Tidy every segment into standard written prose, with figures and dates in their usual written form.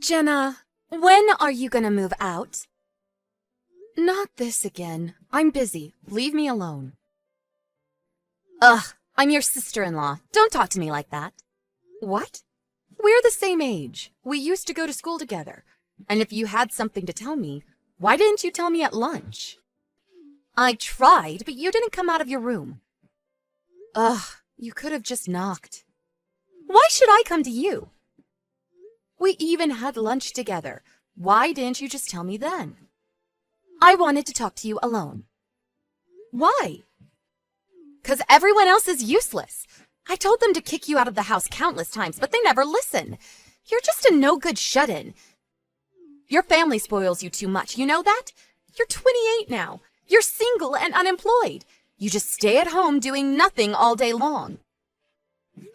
Jenna, when are you gonna move out? Not this again. I'm busy. Leave me alone. Ugh, I'm your sister-in-law. Don't talk to me like that. What? We're the same age. We used to go to school together. And if you had something to tell me, why didn't you tell me at lunch? I tried, but you didn't come out of your room. Ugh, you could have just knocked. Why should I come to you? We even had lunch together. Why didn't you just tell me then? I wanted to talk to you alone. Why? 'Cause everyone else is useless. I told them to kick you out of the house countless times, but they never listen. You're just a no-good shut-in. Your family spoils you too much, you know that? You're 28 now. You're single and unemployed. You just stay at home doing nothing all day long.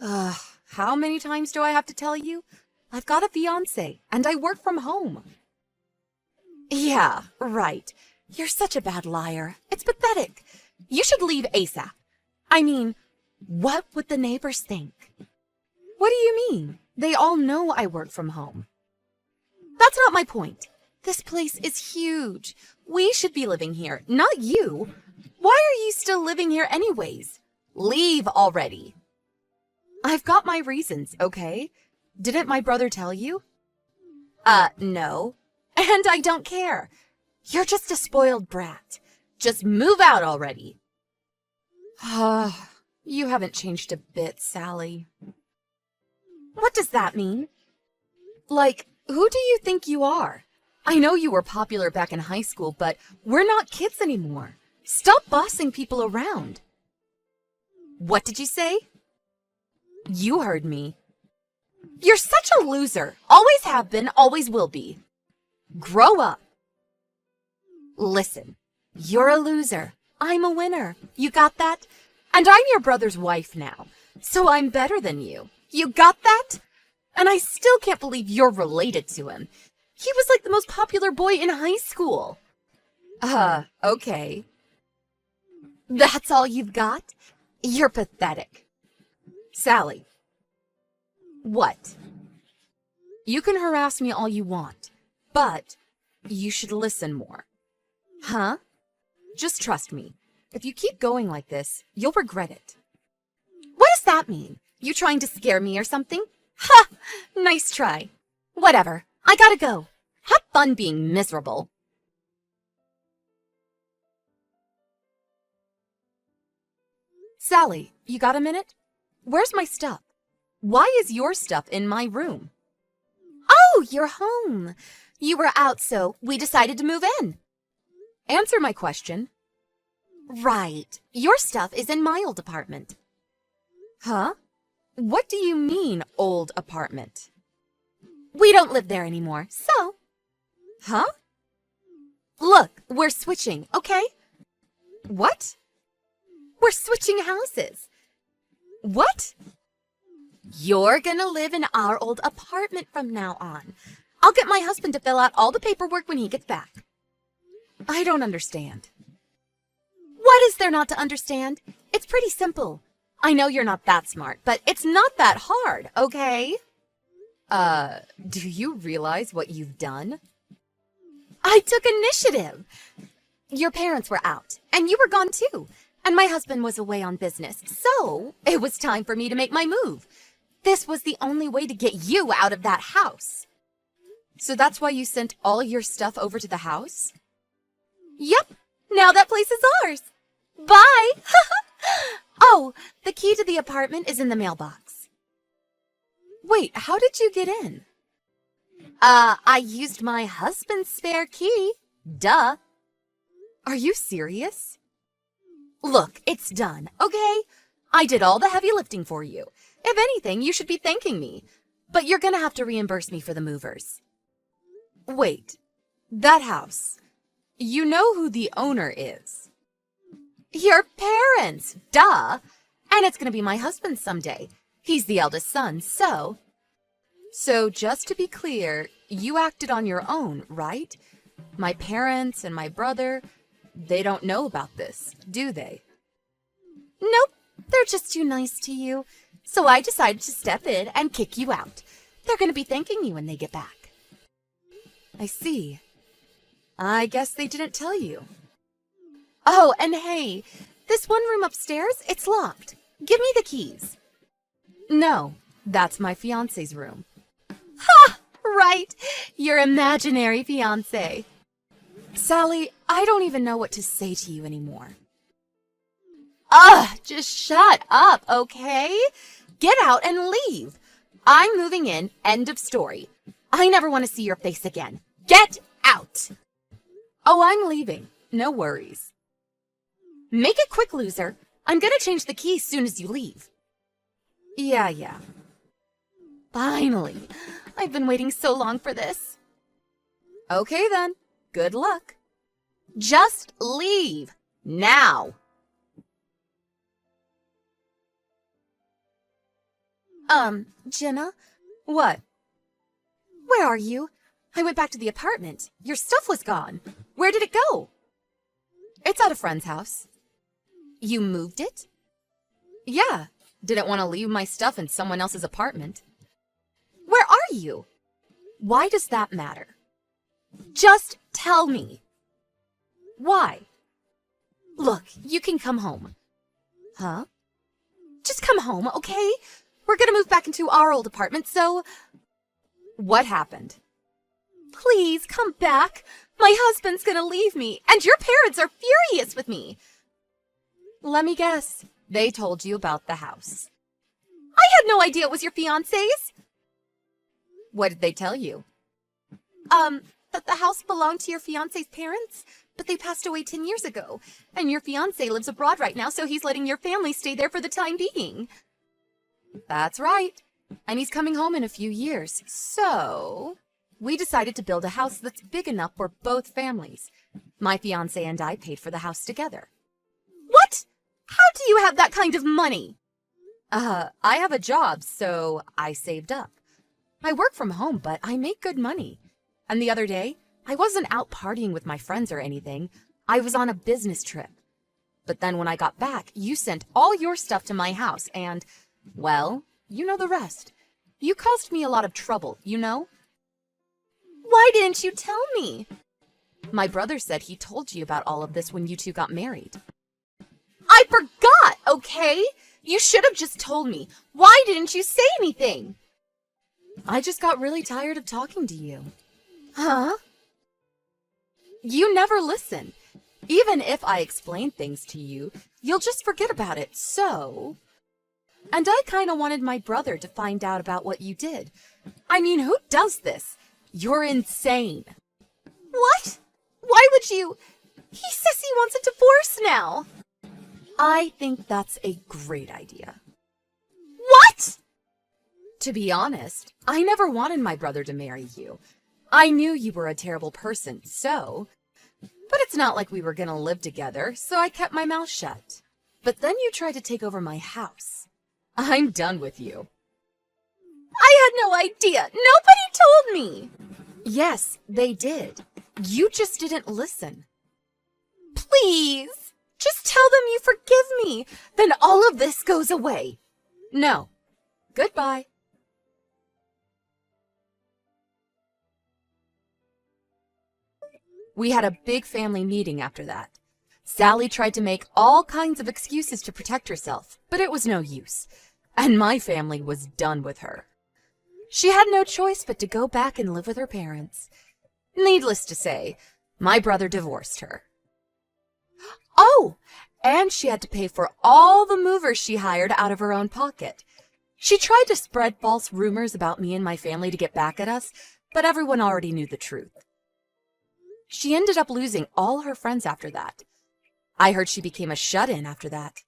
How many times do I have to tell you? I've got a fiancé, and I work from home. Yeah, right. You're such a bad liar. It's pathetic. You should leave ASAP. I mean, what would the neighbors think? What do you mean? They all know I work from home. That's not my point. This place is huge. We should be living here, not you. Why are you still living here anyways? Leave already. I've got my reasons, okay? Didn't my brother tell you? No. And I don't care. You're just a spoiled brat. Just move out already. You haven't changed a bit, Sally. What does that mean? Like, who do you think you are? I know you were popular back in high school, but we're not kids anymore. Stop bossing people around. What did you say? You heard me. You're such a loser. Always have been, always will be. Grow up. Listen, you're a loser. I'm a winner. You got that? And I'm your brother's wife now, so I'm better than you. You got that? And I still can't believe you're related to him. He was like the most popular boy in high school. Okay. That's all you've got? You're pathetic. Sally. What? You can harass me all you want, but you should listen more. Huh? Just trust me. If you keep going like this, you'll regret it. What does that mean? You trying to scare me or something? Ha! Nice try. Whatever. I gotta go. Have fun being miserable. Sally, you got a minute? Where's my stuff? Why is your stuff in my room? Oh, you're home. You were out, so we decided to move in. Answer my question. Right. Your stuff is in my old apartment. Huh? What do you mean, old apartment? We don't live there anymore, so... Huh? Look, we're switching, okay? What? We're switching houses. What? You're gonna live in our old apartment from now on. I'll get my husband to fill out all the paperwork when he gets back. I don't understand. What is there not to understand? It's pretty simple. I know you're not that smart, but it's not that hard, okay? Do you realize what you've done? I took initiative. Your parents were out, and you were gone too, and my husband was away on business, so it was time for me to make my move. This was the only way to get you out of that house. So that's why you sent all your stuff over to the house? Yep, now that place is ours. Bye! Oh, the key to the apartment is in the mailbox. Wait, how did you get in? I used my husband's spare key. Duh. Are you serious? Look, it's done, okay? I did all the heavy lifting for you. If anything, you should be thanking me. But you're gonna have to reimburse me for the movers. Wait, that house. You know who the owner is. Your parents, duh. And it's gonna be my husband someday. He's the eldest son, so... So just to be clear, you acted on your own, right? My parents and my brother, they don't know about this, do they? Nope, they're just too nice to you. So I decided to step in and kick you out. They're gonna be thanking you when they get back. I see. I guess they didn't tell you. Oh, and hey, this one room upstairs, it's locked. Give me the keys. No, that's my fiancé's room. Ha! Right, your imaginary fiancé. Sally, I don't even know what to say to you anymore. Ugh, just shut up, okay? Get out and leave. I'm moving in, end of story. I never want to see your face again. Get out! Oh, I'm leaving. No worries. Make it quick, loser. I'm gonna change the key as soon as you leave. Yeah. Finally. I've been waiting so long for this. Okay then. Good luck. Just leave. Now. Jenna? What? Where are you? I went back to the apartment. Your stuff was gone. Where did it go? It's at a friend's house. You moved it? Yeah. Didn't want to leave my stuff in someone else's apartment. Where are you? Why does that matter? Just tell me. Why? Look, you can come home. Huh? Just come home, okay? We're gonna move back into our old apartment, so... What happened? Please, come back. My husband's gonna leave me, and your parents are furious with me. Let me guess. They told you about the house. I had no idea it was your fiancé's. What did they tell you? That the house belonged to your fiancé's parents, but they passed away 10 years ago, and your fiancé lives abroad right now, so he's letting your family stay there for the time being. That's right. And he's coming home in a few years, so... We decided to build a house that's big enough for both families. My fiancé and I paid for the house together. What? How do you have that kind of money? I have a job, so I saved up. I work from home, but I make good money. And the other day, I wasn't out partying with my friends or anything. I was on a business trip. But then when I got back, you sent all your stuff to my house and, well, you know the rest. You caused me a lot of trouble, you know? Why didn't you tell me? My brother said he told you about all of this when you two got married. I forgot, okay? You should have just told me. Why didn't you say anything? I just got really tired of talking to you. Huh? You never listen. Even if I explain things to you, you'll just forget about it, so... And I kind of wanted my brother to find out about what you did. I mean, who does this? You're insane. What? Why would you? He says he wants a divorce now. I think that's a great idea. What? To be honest, I never wanted my brother to marry you. I knew you were a terrible person, so... But it's not like we were gonna live together, so I kept my mouth shut. But then you tried to take over my house. I'm done with you. I had no idea. Nobody told me. Yes, they did. You just didn't listen. Please, just tell them you forgive me. Then all of this goes away. No. Goodbye. We had a big family meeting after that. Sally tried to make all kinds of excuses to protect herself, but it was no use. And my family was done with her. She had no choice but to go back and live with her parents. Needless to say, my brother divorced her. Oh, and she had to pay for all the movers she hired out of her own pocket. She tried to spread false rumors about me and my family to get back at us, but everyone already knew the truth. She ended up losing all her friends after that. I heard she became a shut-in after that.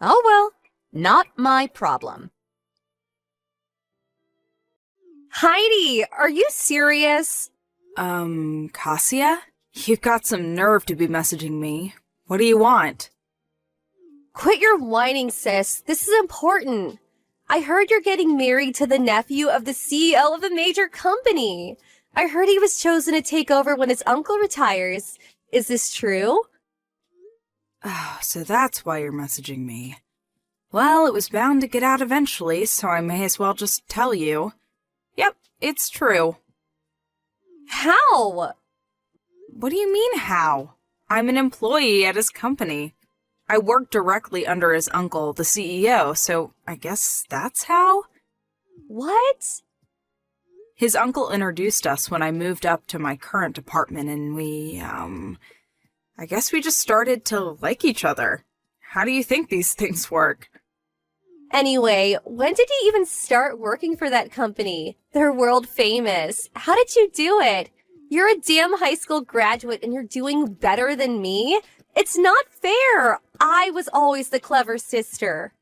Oh well, not my problem. Heidi, are you serious? Cassia? You've got some nerve to be messaging me. What do you want? Quit your whining, sis. This is important. I heard you're getting married to the nephew of the CEO of a major company. I heard he was chosen to take over when his uncle retires. Is this true? Oh, so that's why you're messaging me. Well, it was bound to get out eventually, so I may as well just tell you. Yep, it's true. How? What do you mean, how? I'm an employee at his company. I work directly under his uncle, the CEO, so I guess that's how? What? His uncle introduced us when I moved up to my current apartment, and I guess we just started to like each other. How do you think these things work? Anyway, when did you even start working for that company? They're world famous. How did you do it? You're a damn high school graduate and you're doing better than me? It's not fair. I was always the clever sister.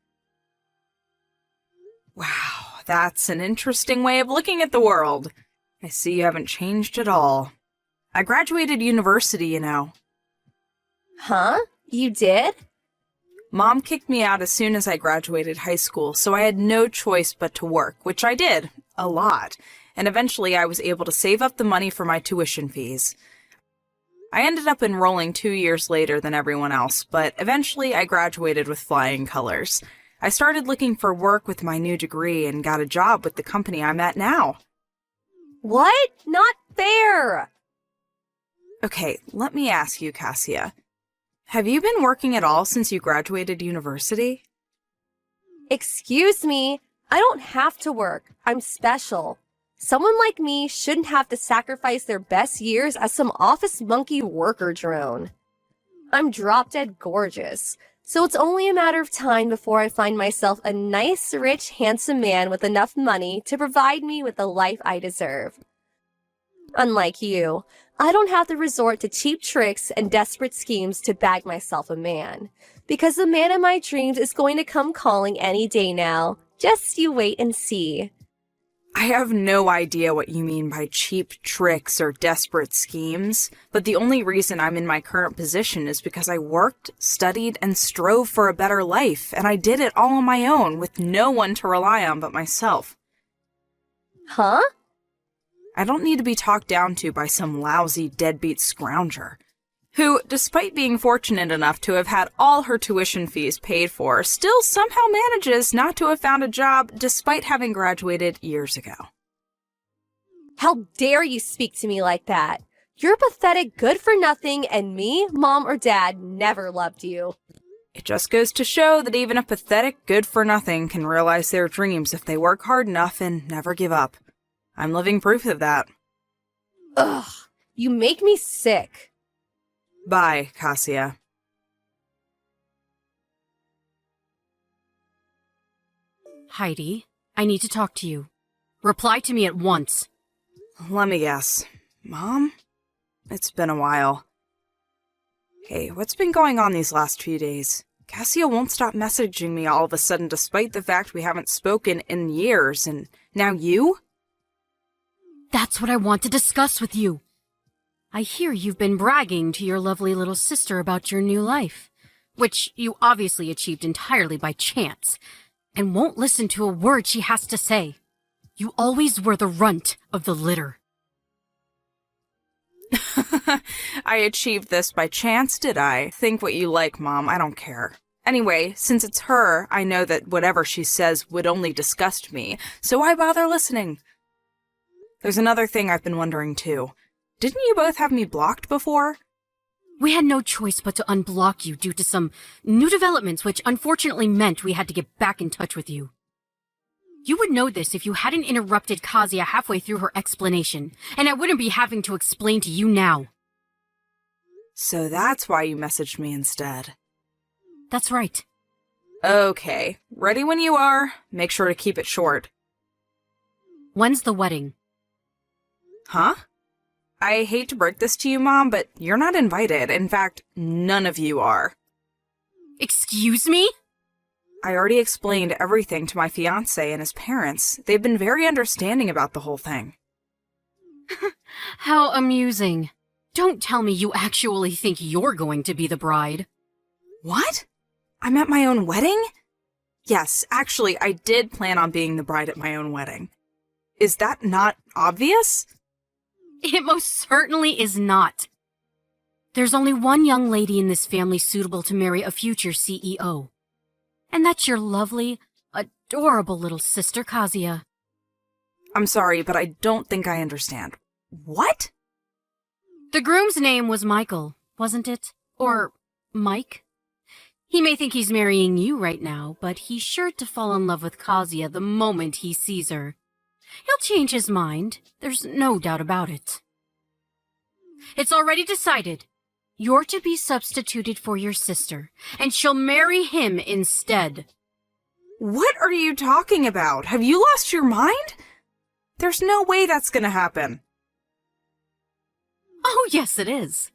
Wow, that's an interesting way of looking at the world. I see you haven't changed at all. I graduated university, you know. Huh? You did? Mom kicked me out as soon as I graduated high school, so I had no choice but to work, which I did, a lot, and eventually I was able to save up the money for my tuition fees. I ended up enrolling 2 years later than everyone else, but eventually I graduated with flying colors. I started looking for work with my new degree and got a job with the company I'm at now. What? Not fair! Okay, let me ask you, Cassia. Have you been working at all since you graduated university? Excuse me, I don't have to work. I'm special. Someone like me shouldn't have to sacrifice their best years as some office monkey worker drone. I'm drop dead gorgeous, so it's only a matter of time before I find myself a nice, rich, handsome man with enough money to provide me with the life I deserve. Unlike you, I don't have to resort to cheap tricks and desperate schemes to bag myself a man, because the man of my dreams is going to come calling any day now. Just you wait and see. I have no idea what you mean by cheap tricks or desperate schemes, but the only reason I'm in my current position is because I worked, studied, and strove for a better life, and I did it all on my own with no one to rely on but myself. Huh? I don't need to be talked down to by some lousy deadbeat scrounger, who, despite being fortunate enough to have had all her tuition fees paid for, still somehow manages not to have found a job despite having graduated years ago. How dare you speak to me like that? You're pathetic, good for nothing, and me, mom, or dad never loved you. It just goes to show that even a pathetic good-for-nothing can realize their dreams if they work hard enough and never give up. I'm living proof of that. Ugh, you make me sick. Bye, Cassia. Heidi, I need to talk to you. Reply to me at once. Let me guess. Mom? It's been a while. Hey, what's been going on these last few days? Cassia won't stop messaging me all of a sudden despite the fact we haven't spoken in years, and now you? That's what I want to discuss with you. I hear you've been bragging to your lovely little sister about your new life, which you obviously achieved entirely by chance, and won't listen to a word she has to say. You always were the runt of the litter. I achieved this by chance, did I? Think what you like, Mom. I don't care. Anyway, since it's her, I know that whatever she says would only disgust me, so why bother listening? There's another thing I've been wondering, too. Didn't you both have me blocked before? We had no choice but to unblock you due to some new developments which unfortunately meant we had to get back in touch with you. You would know this if you hadn't interrupted Kazuya halfway through her explanation, and I wouldn't be having to explain to you now. So that's why you messaged me instead. That's right. Okay, ready when you are. Make sure to keep it short. When's the wedding? Huh? I hate to break this to you, Mom, but you're not invited. In fact, none of you are. Excuse me? I already explained everything to my fiancé and his parents. They've been very understanding about the whole thing. How amusing. Don't tell me you actually think you're going to be the bride. What? I'm at my own wedding? Yes, actually, I did plan on being the bride at my own wedding. Is that not obvious? It most certainly is not. There's only one young lady in this family suitable to marry a future CEO. And that's your lovely, adorable little sister, Kazuya. I'm sorry, but I don't think I understand. What? The groom's name was Michael, wasn't it? Or Mike? He may think he's marrying you right now, but he's sure to fall in love with Kazuya the moment he sees her. He'll change his mind. There's no doubt about it. It's already decided. You're to be substituted for your sister, and she'll marry him instead. What are you talking about? Have you lost your mind? There's no way that's gonna happen. Oh, yes, it is.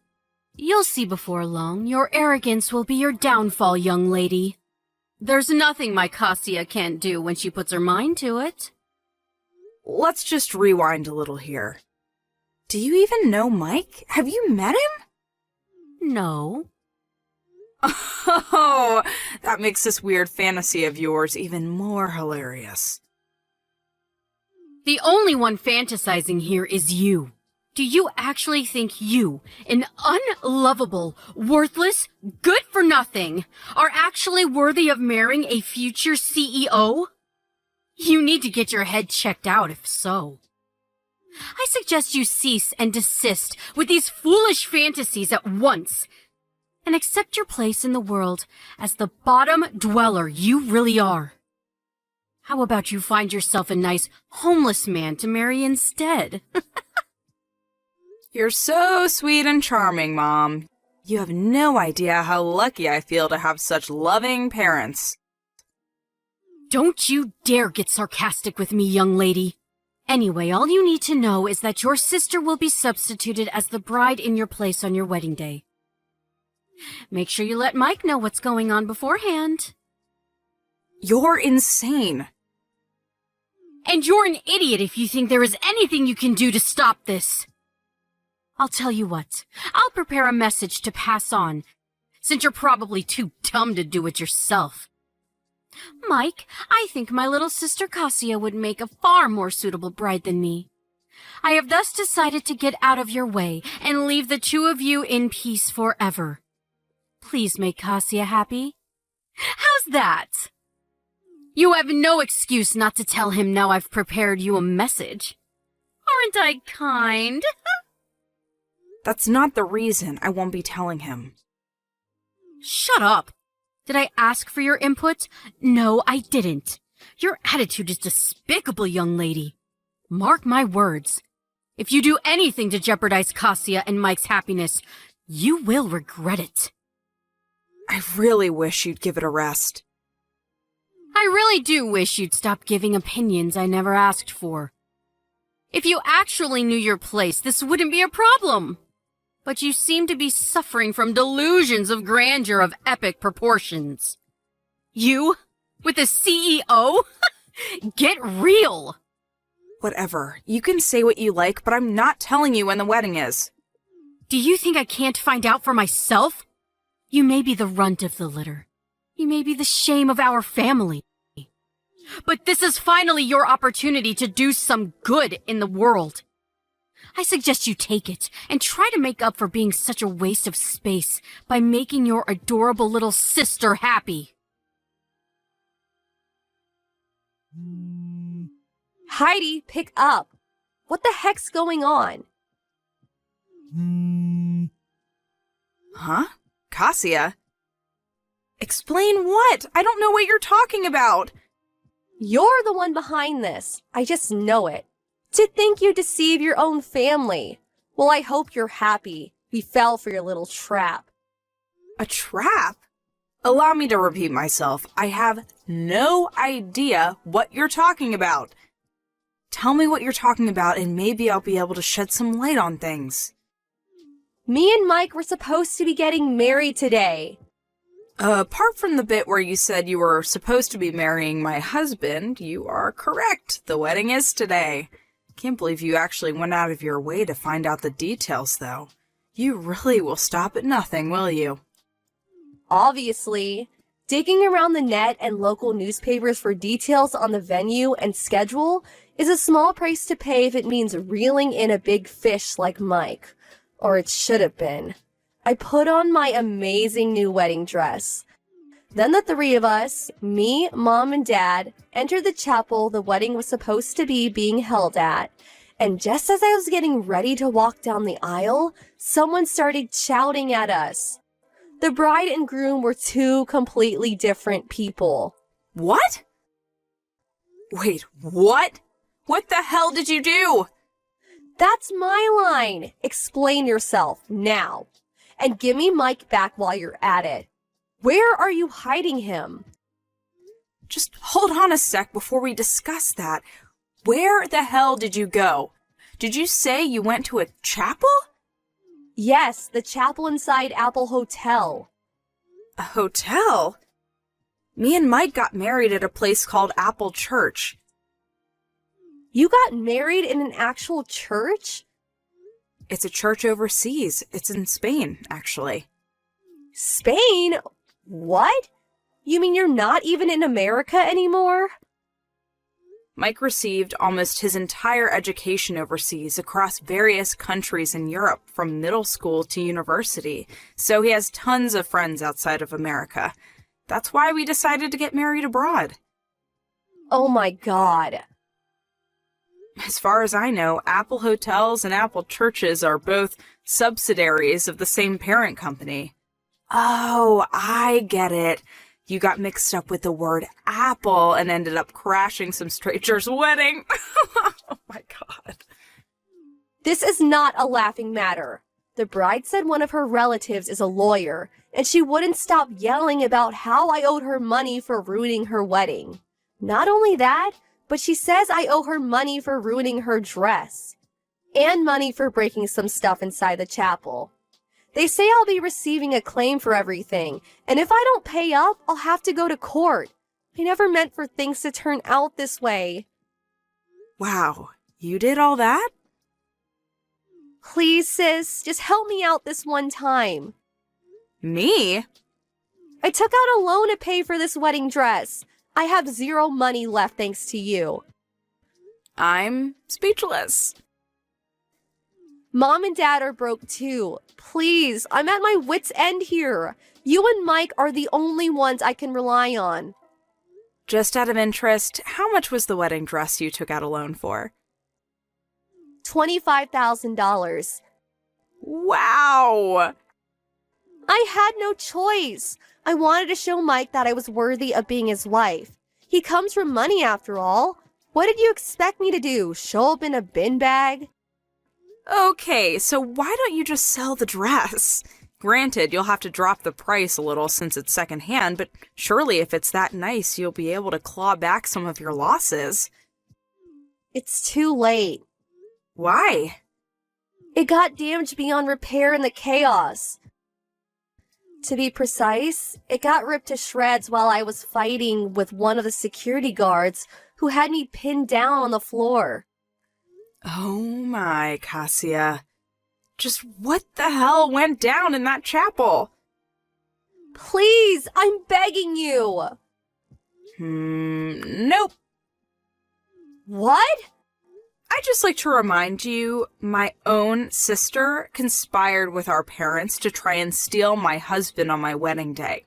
You'll see before long. Your arrogance will be your downfall, young lady. There's nothing my Kasia can't do when she puts her mind to it. Let's just rewind a little here. Do you even know Mike? Have you met him? No. Oh, that makes this weird fantasy of yours even more hilarious. The only one fantasizing here is you. Do you actually think you, an unlovable, worthless, good-for-nothing, are actually worthy of marrying a future CEO? You need to get your head checked out if so. I suggest you cease and desist with these foolish fantasies at once, and accept your place in the world as the bottom dweller you really are. How about you find yourself a nice homeless man to marry instead? You're so sweet and charming, Mom. You have no idea how lucky I feel to have such loving parents. Don't you dare get sarcastic with me, young lady. Anyway, all you need to know is that your sister will be substituted as the bride in your place on your wedding day. Make sure you let Mike know what's going on beforehand. You're insane. And you're an idiot if you think there is anything you can do to stop this. I'll tell you what, I'll prepare a message to pass on, since you're probably too dumb to do it yourself. Mike, I think my little sister Kasia would make a far more suitable bride than me. I have thus decided to get out of your way and leave the two of you in peace forever. Please make Kasia happy. How's that? You have no excuse not to tell him now I've prepared you a message. Aren't I kind? That's not the reason I won't be telling him. Shut up. Did I ask for your input? No, I didn't. Your attitude is despicable, young lady. Mark my words. If you do anything to jeopardize Kasia and Mike's happiness, you will regret it. I really wish you'd give it a rest. I really do wish you'd stop giving opinions I never asked for. If you actually knew your place, this wouldn't be a problem. But you seem to be suffering from delusions of grandeur of epic proportions. You? With a CEO? Get real! Whatever. You can say what you like, but I'm not telling you when the wedding is. Do you think I can't find out for myself? You may be the runt of the litter. You may be the shame of our family. But this is finally your opportunity to do some good in the world. I suggest you take it and try to make up for being such a waste of space by making your adorable little sister happy. Heidi, pick up. What the heck's going on? Huh? Kasia? Explain what? I don't know what you're talking about. You're the one behind this. I just know it. To think you deceive your own family. Well, I hope you're happy. We fell for your little trap. A trap? Allow me to repeat myself. I have no idea what you're talking about. Tell me what you're talking about and maybe I'll be able to shed some light on things. Me and Mike were supposed to be getting married today. Apart from the bit where you said you were supposed to be marrying my husband, you are correct. The wedding is today. Can't believe you actually went out of your way to find out the details, though. You really will stop at nothing, will you? Obviously. Digging around the net and local newspapers for details on the venue and schedule is a small price to pay if it means reeling in a big fish like Mike. Or it should have been. I put on my amazing new wedding dress. Then the three of us, me, Mom, and Dad, entered the chapel the wedding was supposed to be being held at, And just as I was getting ready to walk down the aisle, someone started shouting at us. The bride and groom were two completely different people. What? Wait, what? What the hell did you do? That's my line. Explain yourself now. And give me Mike back while you're at it. Where are you hiding him? Just hold on a sec before we discuss that. Where the hell did you go? Did you say you went to a chapel? Yes, the chapel inside Apple Hotel. A hotel? Me and Mike got married at a place called Apple Church. You got married in an actual church? It's a church overseas. It's in Spain, actually. Spain? What? You mean you're not even in America anymore? Mike received almost his entire education overseas across various countries in Europe, from middle school to university, so he has tons of friends outside of America. That's why we decided to get married abroad. Oh my God. As far as I know, Apple Hotels and Apple Churches are both subsidiaries of the same parent company. Oh, I get it. You got mixed up with the word apple and ended up crashing some stranger's wedding. Oh my God. This is not a laughing matter. The bride said one of her relatives is a lawyer, and she wouldn't stop yelling about how I owed her money for ruining her wedding. Not only that, but she says I owe her money for ruining her dress. And money for breaking some stuff inside the chapel. They say I'll be receiving a claim for everything, and if I don't pay up, I'll have to go to court. I never meant for things to turn out this way. Wow, you did all that? Please, sis, just help me out this one time. Me? I took out a loan to pay for this wedding dress. I have zero money left thanks to you. I'm speechless. Mom and Dad are broke too. Please, I'm at my wit's end here. You and Mike are the only ones I can rely on. Just out of interest, how much was the wedding dress you took out a loan for? $25,000. Wow! I had no choice. I wanted to show Mike that I was worthy of being his wife. He comes from money after all. What did you expect me to do? Show up in a bin bag? Okay, so why don't you just sell the dress? Granted, you'll have to drop the price a little since it's secondhand, but surely if it's that nice, you'll be able to claw back some of your losses. It's too late. Why? It got damaged beyond repair in the chaos. To be precise, it got ripped to shreds while I was fighting with one of the security guards who had me pinned down on the floor. Oh my, Cassia. Just what the hell went down in that chapel? Please, I'm begging you. Nope. What? I'd just like to remind you, my own sister conspired with our parents to try and steal my husband on my wedding day.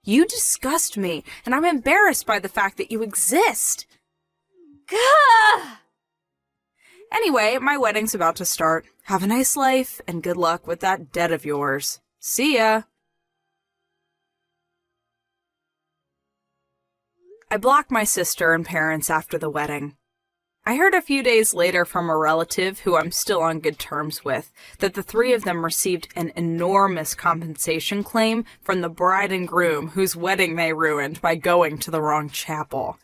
You disgust me, and I'm embarrassed by the fact that you exist. Gah! Anyway, my wedding's about to start. Have a nice life, and good luck with that debt of yours. See ya! I blocked my sister and parents after the wedding. I heard a few days later from a relative who I'm still on good terms with that the three of them received an enormous compensation claim from the bride and groom whose wedding they ruined by going to the wrong chapel.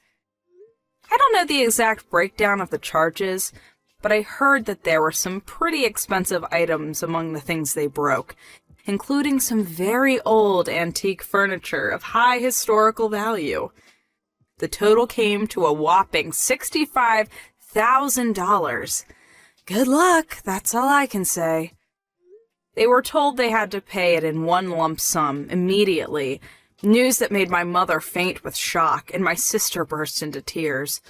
I don't know the exact breakdown of the charges, but I heard that there were some pretty expensive items among the things they broke, including some very old antique furniture of high historical value. The total came to a whopping $65,000. Good luck, that's all I can say. They were told they had to pay it in one lump sum immediately, news that made my mother faint with shock, and my sister burst into tears.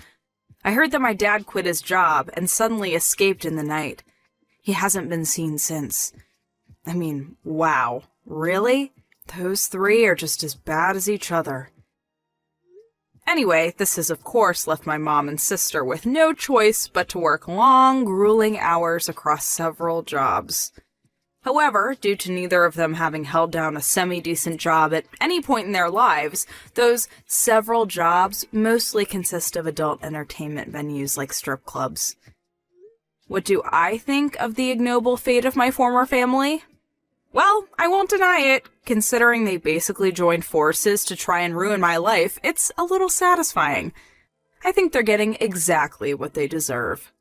I heard that my dad quit his job and suddenly escaped in the night. He hasn't been seen since. I mean, wow, really? Those three are just as bad as each other. Anyway, this has of course left my mom and sister with no choice but to work long, grueling hours across several jobs. However, due to neither of them having held down a semi-decent job at any point in their lives, those several jobs mostly consist of adult entertainment venues like strip clubs. What do I think of the ignoble fate of my former family? Well, I won't deny it. Considering they basically joined forces to try and ruin my life, it's a little satisfying. I think they're getting exactly what they deserve.